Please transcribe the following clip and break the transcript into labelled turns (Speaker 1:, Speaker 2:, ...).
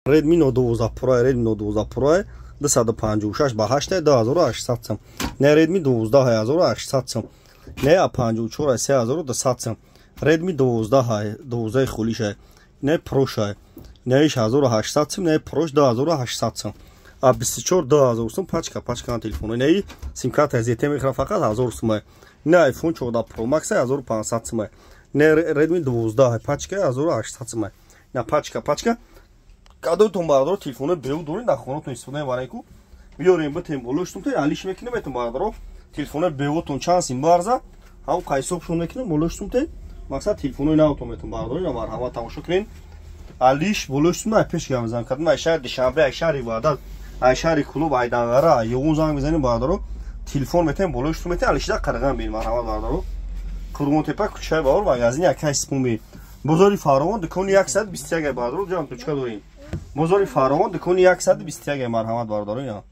Speaker 1: Redmi Note 12 Pro, Redmi Note 12 Pro 256 ба 8800 сом. Не Redmi 12 1800 сом. Не 54 3200 сом. Redmi 12 хулиша. Не Pro ша. Не 1800 сом, не Pro 2800 сом. А 24 2000 сом пачка на телефон. Не сим карта ZTE мехра фақат 1000 сом. Не iPhone 14 Pro Max 1500 сом. Не Redmi 12 пачка 1800 сом. Не пачка გადავთომ ბარდრო ტელეფონი ბევრი ნახონოთ ისწოდნენ ვარაიკუ მიორემ ბეთემ მოლოშტუმთე ალიში მექნე მეტ ბარდრო ტელეფონი ბევრთონ ჩანს იმ ბარზა აუ ხაისოფ შուն მექნე მოლოშტუმთე მაგსა ტელეფონი ნაუთო მეტ ბარდრო რა მარ ამა თამაშოქრენ ალიში მოლოშტუმა ეფეშ გამზან ქადმა აშარ დიშაბე აშარი ვადა აშარი კლუბ აიდანარა იუგუნზან მიზანი ბარდრო ტელეფონ მეტემ მოლოშტუმთე ალიში და ყარღან მინ მარ ამა ბარდრო ქურმონთეპა ქუჩა ბაურ მაგაზინი აკაის პუმი ბოზორი ფაროვონ დქონი 120 ბარდრო ჯან თუ ჩქადოინ Mozori Faron de koni 120 marhamat bardaro ya.